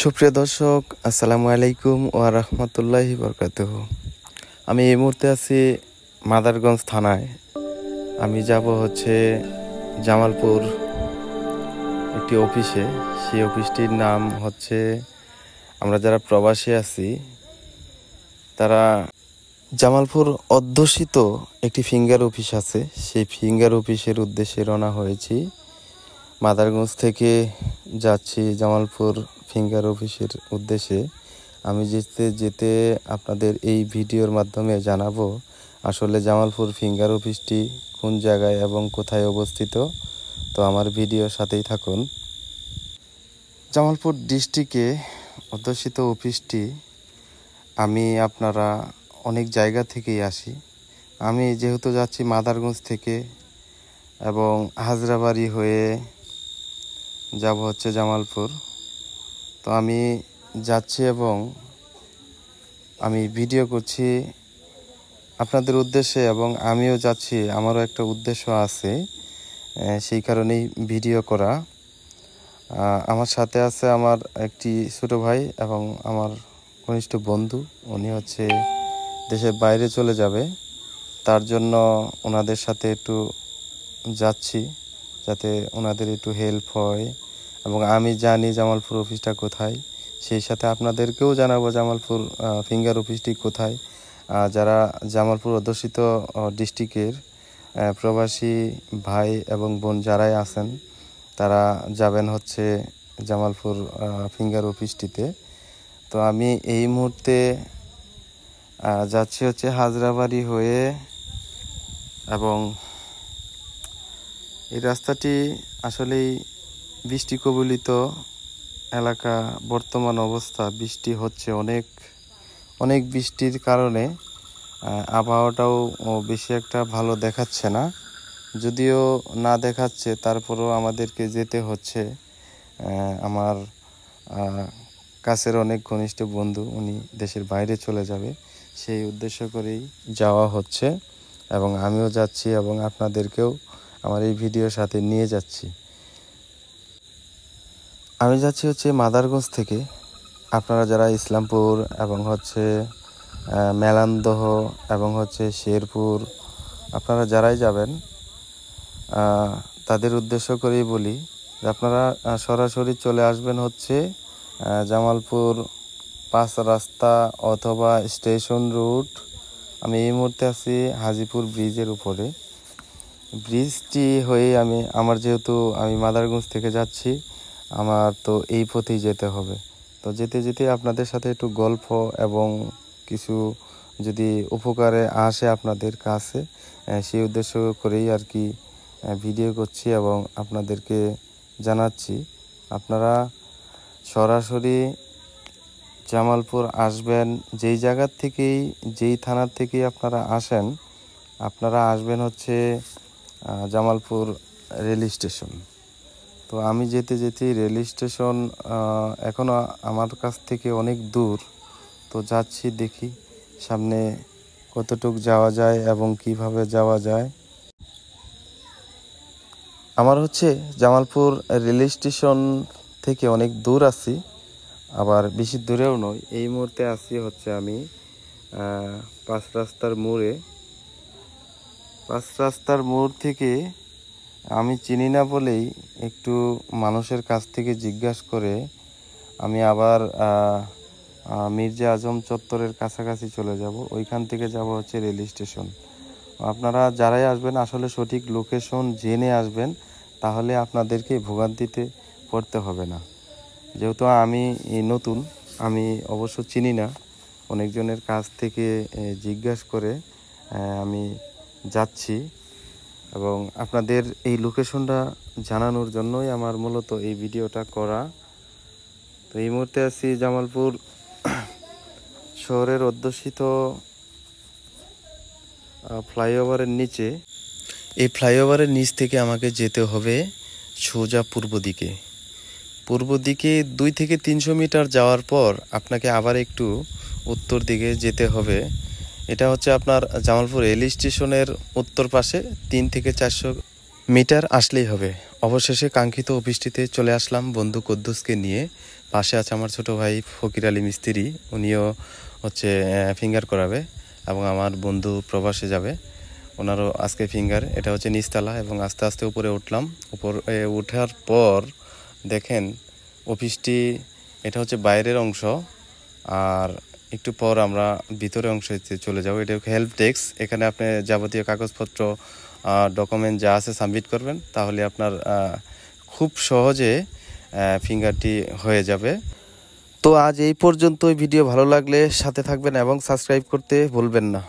সুপ্রিয় দর্শক, আসসালামু আলাইকুম ওয়া রাহমাতুল্লাহি বারাকাতুহু। আমি এই মুহূর্তে আছি মাদারগঞ্জ থানায়। আমি যাব জামালপুর একটি অফিসে। সেই অফিসটির নাম আমরা যারা প্রবাসী আছি তারা জামালপুর অধ্যুষিত একটি ফিঙ্গার অফিস আছে, সেই ফিঙ্গার অফিসের উদ্দেশ্যে রওনা হয়েছি। মাদারগঞ্জ থেকে যাচ্ছি জামালপুর ফিঙ্গার অফিসের উদ্দেশ্যে। আমি যেতে যেতে আপনাদের এই ভিডিওর মাধ্যমে জানাবো আসলে জামালপুর ফিঙ্গার অফিসটি কোন জায়গায় এবং কোথায় অবস্থিত। তো আমার ভিডিওর সাথেই থাকুন। জামালপুর ডিস্ট্রিক্টে অধ্যুষিত অফিসটি আপনারা অনেক জায়গা থেকেই আসি। আমি যেহেতু যাচ্ছি মাদারগঞ্জ থেকে এবং হাজরাবাড়ি হয়ে যাব জামালপুর। তো আমি যাচ্ছি এবং আমি ভিডিও করছি আপনাদের উদ্দেশ্যে, এবং আমিও যাচ্ছি, আমারও একটা উদ্দেশ্য আছে, সেই কারণেই ভিডিও করা। আমার সাথে আছে আমার একটি ছোট ভাই এবং আমার ঘনিষ্ঠ বন্ধু। উনি দেশের বাইরে চলে যাবে, তার জন্য ওনাদের সাথে একটু যাচ্ছি যাতে ওনাদের একটু হেল্প হয়, এবং আমি জানি জামালপুর অফিসটা কোথায়, সেই সাথে আপনাদেরকেও জানাবো জামালপুর ফিঙ্গার অফিসটি কোথায়। যারা জামালপুর অধ্যুষিত ডিস্ট্রিক্টের প্রবাসী ভাই এবং বোন যারাই আছেন তারা যাবেন জামালপুর ফিঙ্গার অফিসটিতে। তো আমি এই মুহূর্তে যাচ্ছি হাজরাবাড়ি হয়ে, এবং এই রাস্তাটি আসলেই বৃষ্টি কবলিত এলাকা। বর্তমান অবস্থা বৃষ্টি হচ্ছে, অনেক অনেক বৃষ্টির কারণে আবহাওয়াটাও বেশি একটা ভালো দেখাচ্ছে না। যদিও না দেখাচ্ছে, তারপরেও আমাদেরকে যেতে হচ্ছে। আমার কাছের অনেক ঘনিষ্ঠ বন্ধু, উনি দেশের বাইরে চলে যাবে, সেই উদ্দেশ্য করেই যাওয়া হচ্ছে, এবং আমিও যাচ্ছি এবং আপনাদেরকেও আমার এই ভিডিওর সাথে নিয়ে যাচ্ছি। আমি যাচ্ছি মাদারগঞ্জ থেকে। আপনারা যারা ইসলামপুর এবং মেলান্দহ এবং শেরপুর, আপনারা যারাই যাবেন তাদের উদ্দেশ্য করেই বলি যে আপনারা সরাসরি চলে আসবেন জামালপুর 5 রাস্তা অথবা স্টেশন রুট। আমি এই মুহূর্তে আছি হাজিপুর ব্রিজের উপরে। ব্রিজটি হয়ে যেহেতু আমি মাদারগঞ্জ থেকে যাচ্ছি, আমার তো এই পথেই যেতে হবে। তো যেতে যেতে আপনাদের সাথে একটু গল্প এবং কিছু যদি উপকারে আসে আপনাদের কাছে, সেই উদ্দেশ্য করেই ভিডিও করছি এবং আপনাদেরকে জানাচ্ছি। আপনারা সরাসরি জামালপুর আসবেন, যেই জায়গার থেকেই, যেই থানার থেকেই আপনারা আসেন, আপনারা আসবেন জামালপুর রেল স্টেশন। তো আমি যেতে যেতে রেল স্টেশন এখনও আমার কাছ থেকে অনেক দূর। তো যাচ্ছি, দেখি সামনে কতটুক যাওয়া যায় এবং কিভাবে যাওয়া যায়। আমার জামালপুর রেল স্টেশন থেকে অনেক দূর আছি, আবার বেশি দূরেও নয়। এই মুহূর্তে আছি আমি 5 রাস্তার মোড়ে। 5 রাস্তার মোড় থেকে আমি চিনি না বলেই একটু মানুষের কাছ থেকে জিজ্ঞাসা করে আমি আবার মির্জা আজম চত্বরের কাছাকাছি চলে যাব। ওইখান থেকে যাব রেল স্টেশন। আপনারা যারাই আসবেন আসলে সঠিক লোকেশন জেনে আসবেন, তাহলে আপনাদেরকে ভোগান্তিতে পড়তে হবে না। যেহেতু আমি নতুন, আমি অবশ্য চিনি না, অনেকজনের কাছ থেকে জিজ্ঞাসা করে আমি যাচ্ছি, এবং আপনাদের এই লোকেশনটা জানানোর জন্যই আমার মূলত এই ভিডিওটা করা। তো এই মুহূর্তে আছি জামালপুর শহরের অধ্যুষিত ফ্লাইওভারের নিচে। এই ফ্লাইওভারের নিচ থেকে আমাকে যেতে হবে সোজা পূর্ব দিকে। 2 থেকে 300 মিটার যাওয়ার পর আপনাকে আবার একটু উত্তর দিকে যেতে হবে। এটা আপনার জামালপুর রেল স্টেশনের উত্তর পাশে 3 থেকে 400 মিটার আসলেই হবে। অবশেষে কাঙ্ক্ষিত অফিসটিতে চলে আসলাম বন্ধু কুদ্দুসকে নিয়ে। পাশে আছে আমার ছোট ভাই ফকির আলী মিস্ত্রি, উনিও হচ্ছে ফিঙ্গার করাবে, এবং আমার বন্ধু প্রবাসে যাবে, ওনারও আজকে ফিঙ্গার। এটা হচ্ছে নিচতলা, এবং আস্তে আস্তে উপরে উঠলাম। উপরে ওঠার পর দেখেন অফিসটি, এটা হচ্ছে বাইরের অংশ, আর একটু পর আমরা ভিতরে অংশে চলে যাব। এটা হেল্প ডেস্ক, এখানে আপনি যাবতীয় কাগজপত্র ডকুমেন্ট যা আছে সাবমিট করবেন, তাহলে আপনার খুব সহজে ফিঙ্গারটি হয়ে যাবে। তো আজ এই পর্যন্তই। ভিডিও ভালো লাগলে সাথে থাকবেন এবং সাবস্ক্রাইব করতে ভুলবেন না।